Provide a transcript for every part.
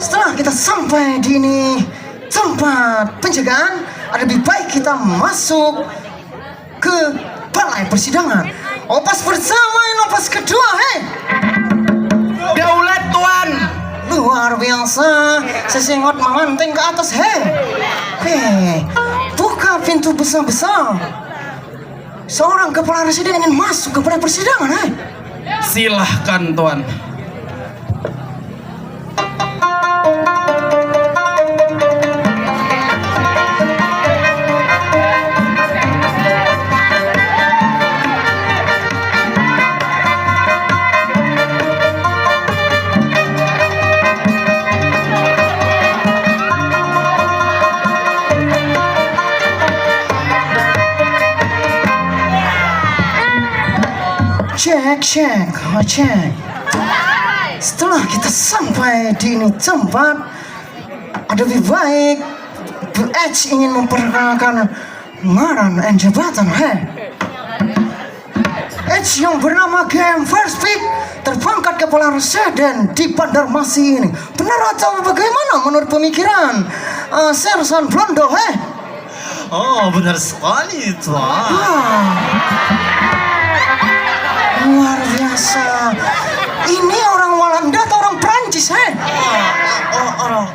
Setelah kita sampai di ini tempat penjagaan, lebih baik kita masuk ke balai persidangan. Opas pertama, opas kedua, hei. Daulat tuan. Luar biasa, sesengot memanting ke atas, hei. Hei, buka pintu besar-besar. Seorang kepala residen ingin masuk ke balai persidangan, hei. Silahkan tuan. Cek. Setelah kita sampai di ini tempat, lebih baik H ingin memperkenalkan ngaran dan jabatan, hei. H yang bernama GM First Pick terpangkat kepala residen di Banjarmasin ini. Benar atau bagaimana menurut pemikiran Sersan Blondo, hei? Oh, benar sekali tuan. Luar biasa. Ini orang Walanda atau orang Prancis, hei? Orang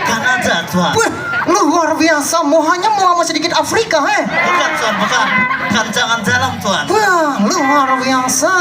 Kanada tuan. Wih, luar biasa. Mohanya masih sedikit Afrika, hei? Bukan tuan, bukan. Kandangan dalam tuan. Wah, luar biasa.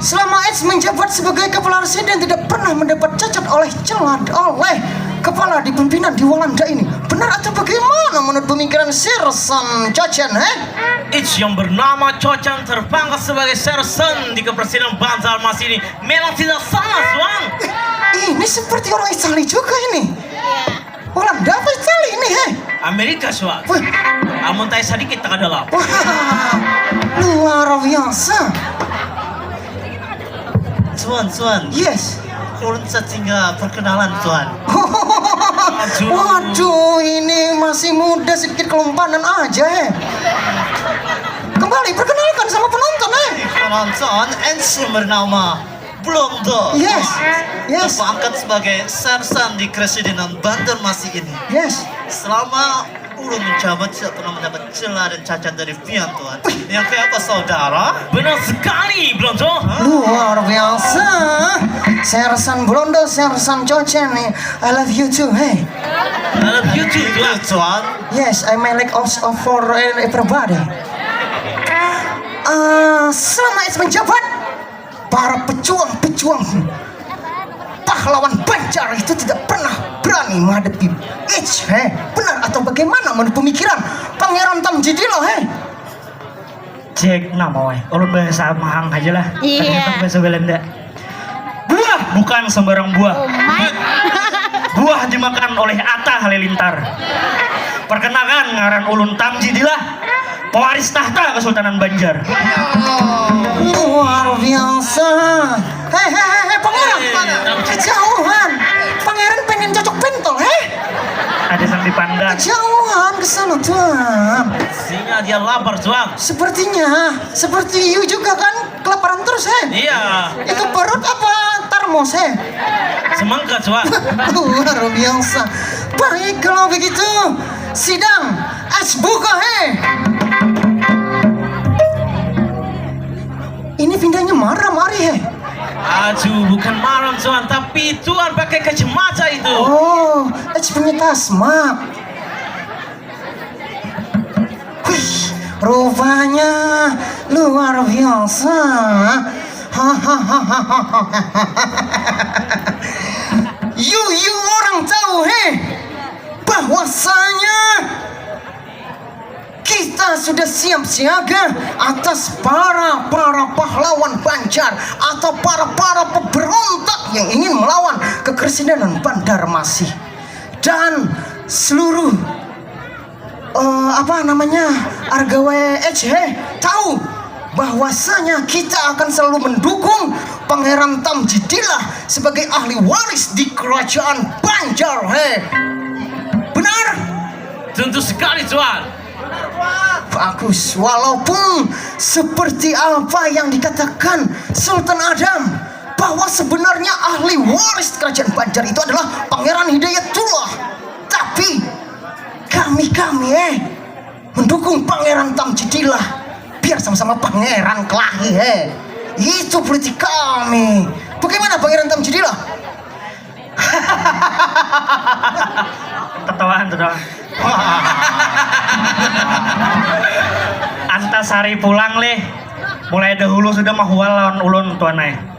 Selama Eds menjabat sebagai kepala residen tidak pernah mendapat cacat oleh kepala di pimpinan di Walanda ini. Benar atau bagaimana menurut pemikiran Sersan Cocen, hei? H yang bernama Cocen terpangkat sebagai sersan di kepresidenan Banjarmasin ini memang tidak salah tuan. Ini seperti orang Itali juga ini. Walanda apa Itali ini, hei? Amerika tuan. Wah, Amun tay sedikit tak dalam. wah, luar biasa. Tuan. Yes. Kurun tinggal perkenalan tuan. Waduh, ini masih muda, sedikit kelompanan aja, hei. Kembali perkenalkan sama penonton, hei. Penonton H yang bernama Blondo. Yes. Terpangkat sebagai sersan di kepresidenan Banjarmasin ini. Yes. Selama ulun menjabat tidak pernah mendapat celah dan cacat dari pihak tuan. Yang kayak apa saudara? Benar sekali Blondo. Luar biasa. Sersan Blondo, Sersan Cocen nih. I love you too, hey. I love you too tuan. Yes, I may like also for everybody. Selama Eds menjabat, para pejuang pahlawan Banjar itu tidak pernah berani menghadapi H, hei. Benar atau bagaimana menurut pemikiran Pangeran Tamjidillah, hei? Cek nama weh, kalau bahasa Mahang aja lah. Iya. Ternyata bahasa Belanda. Buah bukan sembarang buah. Buah dimakan oleh Atta Halilintar. Perkenalkan ngaran Ulun Tamjidillah, pewaris tahta Kesultanan Banjar. Luar biasa. Hei, pangeran. Kejauhan. Pangeran pengen cocok pentol, hei. Ada sang dipandang. Kejauhan ke sana, tuan. Sinya dia lapar tuan. Sepertinya, seperti you juga kan kelaparan terus, hei. Iya. Itu perut apa termos, hei? Semangka tuan. Luar biasa. Baik kalau begitu, sidang buka, hei. Ini pindahnya marah-mari, hei. Aduh, bukan malam tuan, tapi tuan pakai kacamata itu. Oh, punya tasma. Wih, rupanya luar biasa. You orang tahu, hei, bahwasanya kita sudah siap siaga atas para pahlawan Banjar atau para pemberontak yang ingin melawan kepresidenan Banjarmasin dan seluruh Argawe tahu bahwasanya kita akan selalu mendukung Pangeran Tamjidillah sebagai ahli waris di kerajaan Banjar, hei. Benar? Tentu sekali tuan. Bagus, walaupun seperti apa yang dikatakan Sultan Adam bahwa sebenarnya ahli waris kerajaan Banjar itu adalah Pangeran Hidayatullah. Tapi kami mendukung Pangeran Tamjidillah biar sama-sama pangeran kelahi. Itu politik kami. Bagaimana Pangeran Tamjidillah? Tertawaan. Antasari pulang leh. Mulai dahulu sudah mahual lawan ulun tuanai.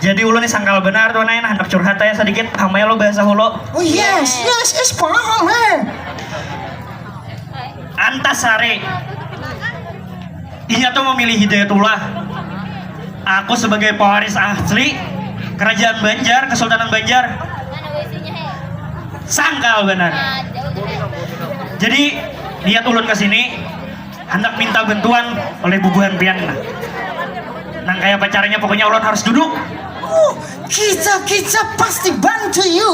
Jadi ulun ini sangkal benar tuanai, nah hendak curhat ya sedikit. Hamai lo bahasa hulu. Oh yes, paham. Antasari, ia tuh memilih Hidayatullah. Aku sebagai pewaris asli Kerajaan Banjar, Kesultanan Banjar, sangkal benar. Jadi lihat ulun kesini, hendak minta bantuan oleh bubuhan pian. Nang kayak pacarnya pokoknya ulun harus duduk. Kita pasti bantu you,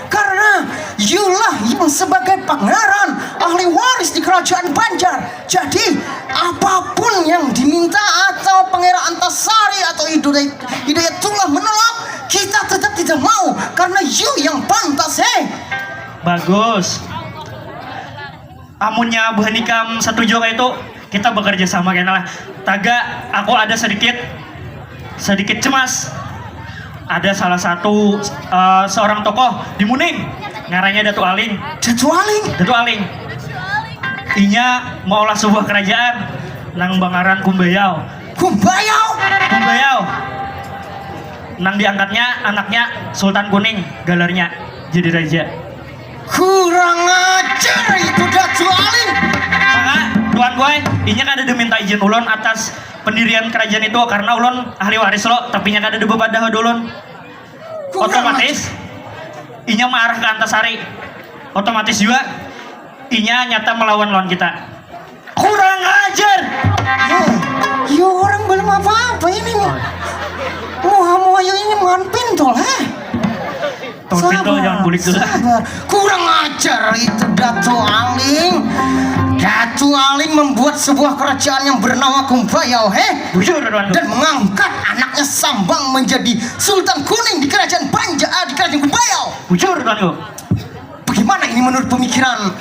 karena youlah yang sebagai pangeran ahli waris di kerajaan Banjar. Jadi apapun yang diminta atau Pangeran Antasari atau Hidayatullah menolak, kita tetap tidak mau karena you yang pantas. Bagus. Amunnya Bu Hanikam setuju kayak itu, kita bekerja sama kayaknya lah. Taga aku ada sedikit cemas. Ada salah satu seorang tokoh di Muning, ngaranya Datu Aling. Inya maulah sebuah kerajaan nang Bangaran Kumbayau. Nang diangkatnya anaknya Sultan Kuning, galarnya jadi raja. Kurang ajar itu Datu Aling. Maka tuan gue, inya kan ada minta izin ulun atas pendirian kerajaan itu karena ulun ahli waris lo, tapi nya kan ada bebadah ulun. Otomatis inya marah ke Antasari. Otomatis juga inya nyata melawan lawan kita. Kurang ajar. Ya orang belum apa-apa ini. Mau ayo ini makan pintol, Pintol jangan bulik dulu. Kurang ajar itu Datu Aling. Datu Aling membuat sebuah kerajaan yang bernama Kumbayau, Bujur tuan. dan mengangkat anaknya Sambang menjadi Sultan Kuning di kerajaan Banjar, di kerajaan Kumbayau. Bujur tuan. Bagaimana ini menurut pemikiran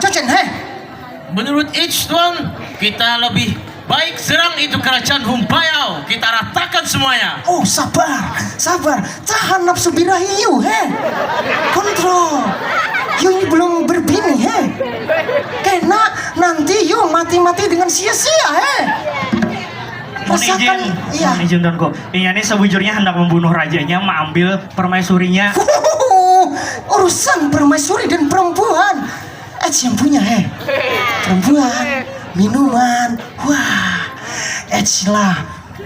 Cocen, Menurut H tuan, kita lebih baik serang itu kerajaan Humbayau. Kita ratakan semuanya. Oh sabar, tahan nafsu birahi you, kontrol. You ini belum berbini, karena nanti you mati dengan sia-sia, Mohon izin tuanku. Ini sebujurnya hendak membunuh rajanya, mengambil permaisurinya. Urusan permaisuri dan perempuan, yang punya, perempuan, minuman, wah, lah.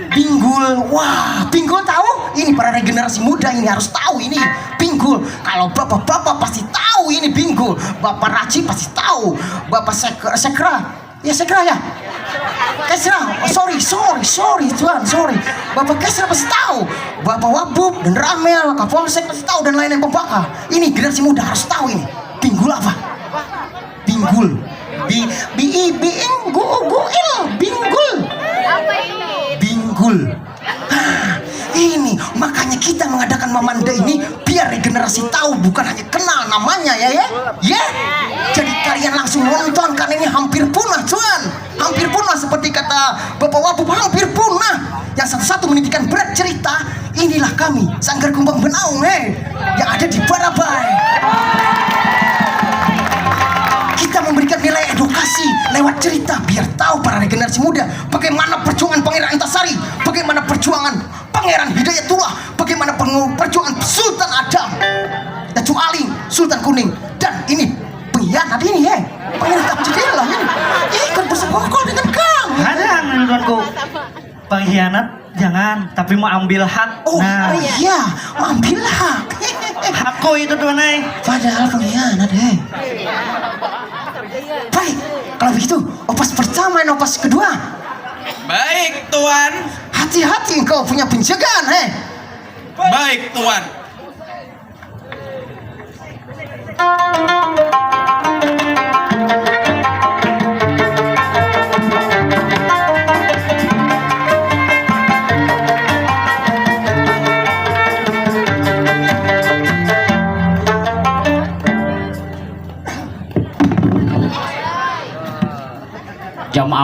Pinggul tahu? Ini para regenerasi muda ini harus tahu ini Pinggul. Kalau bapak-bapak pasti tahu ini Pinggul. Bapak Raji pasti tahu. Bapak Sekra ya. Kesra, sorry tuan, sorry. Bapak Kesra pasti tahu. Bapak Wabub dan Ramel, Kapolsek pasti tahu dan lain-lain pembaka. Ini generasi muda harus tahu ini. Pinggul apa? Pinggul. Binggul. Ini makanya kita mengadakan Mamanda ini biar regenerasi tahu, bukan hanya kenal namanya ya. Jadi kalian langsung nonton karena ini hampir punah tuan. Hampir punah seperti kata Bapak Wabub, hampir punah. Yang satu-satu menitikan berat cerita, inilah kami Sanggar Kumbang Benaung yang ada di Barabai. Kita memberikan nilai edukasi lewat cerita biar tahu para regenerasi muda bagaimana perjuangan Pangeran Antasari, bagaimana perjuangan Pangeran Hidayatullah, bagaimana perjuangan Sultan Adam, Datu Aling, Sultan Kuning, dan ini pengkhianat ini Pangeran Tamjidillah ini kan bersekongkol dengan kamu. Ada tuanku. Pengkhianat jangan, tapi mau ambil hak. Iya, ambil hak. Hakku itu tuan. Padahal pengkhianat Baik, kalau begitu opas pertama dan opas kedua. Baik tuan. Hati-hati engkau punya penjagaan Baik tuan.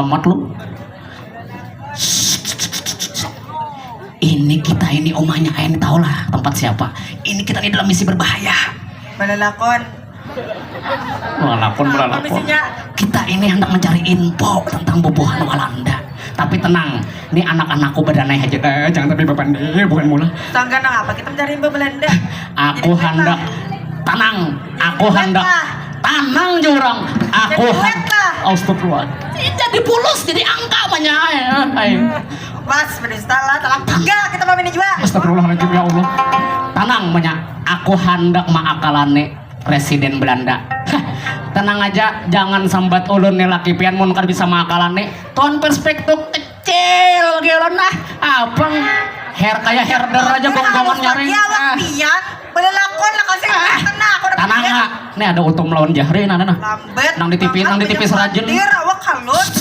amat lu. Ini kita ini omanya Ain, tau lah tempat siapa. Ini kita ini dalam misi berbahaya. Belalakon. Melakon. Kita ini hendak mencari info tentang bobohan Walanda. Tapi tenang, ini anak-anakku badannya aja. Jangan tapi bapak deh, bukan mula. Tangga nang apa? Kita mencari Mbak Belanda. Aku hendak tenang. Aku hendak tenang jurang. Aku astagfirullah. Jadi pulus, jadi angka banyak. Mas, beristala, talang tiga kita mau ini juga. Astagfirullahaladzim ya Allah. Tenang banyak. Aku hendak maakalane Presiden Belanda. Tenang aja, jangan sambat ulun nih laki pian mun kan bisa maakalane. Tuan perspektif kecil gitu nah. Abang hair kayak herder aja gonggongan nyaring. Ya, pian. Belalakon lah kasih tenang. Tenang nggak? Nih ada utum lawan Jahri nah. Lambet. Nang di TV serajun. Dir awak halus.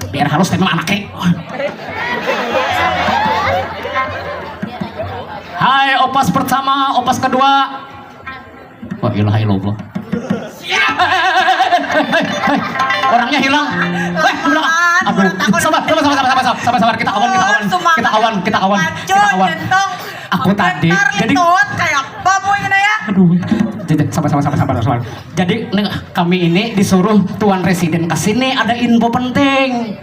Biar halus tapi anaknya. Hai opas pertama, opas kedua. Wah ilaha illallah. Orangnya hilang. Aduh, sabar. Kita kawan. Aku tadi jadi kayak babu ini ya. aduh. Sabar. Jadi kami ini disuruh Tuan Residen kesini, ada info penting.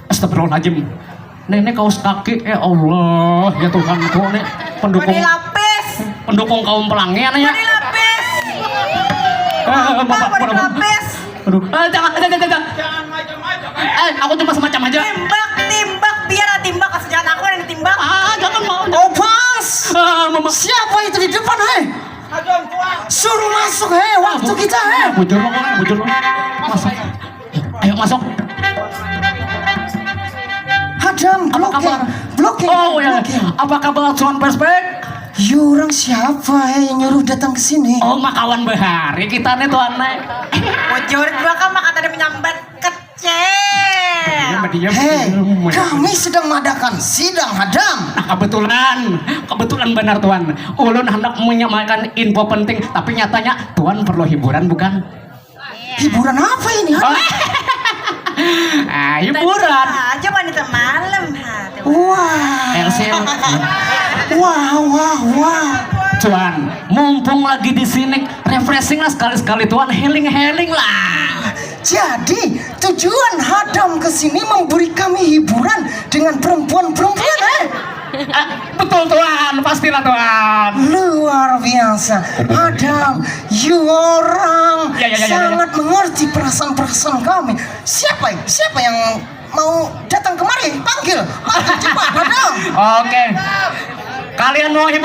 Astagfirullahaladzim. Nenek kaos kaki, ya Allah, ya Tuhanku, nih pendukung kaum pelangi ya. Lapis. Lapis. Aduh, jangan. Aku cuma semacam aja. Timbak, biar timbak kesejahteraan aku yang ditimbak. Jangan mau. Opas, siapa itu di depan, hei? Suruh masuk, hei, waktu kita, hei. Bujur lo. Masuk. Ayo masuk. Hadam, blocking. Oh ya. Apa kabar Tuan Perspek? Yurang siapa, hei, yang nyuruh datang ke sini? Oh, makawan behari kita nih Tuan nek. Bujur bakal maka tadi menyambat kecil. Hei, kami sedang mengadakan sidang Hadam. Nah, kebetulan benar Tuan. Ulun hendak menyampaikan info penting, tapi nyatanya Tuan perlu hiburan bukan? Hiburan apa ini, Hadam? Hiburan. Aja wanita malam hati. Wah, Ersil. wah. Tuan, mumpung lagi di sini, refreshing lah sekali-sekali Tuan, healing lah. Jadi tujuan Hadam ke sini memberi kami hiburan dengan perempuan-perempuan, Betul Tuan, pastilah Tuan. luar biasa. Hadam, you orang Ya. sangat mengerti perasaan kami. Siapa yang mau datang kemari? Panggil cepat Hadam. Oke. Kalian mau hiburan?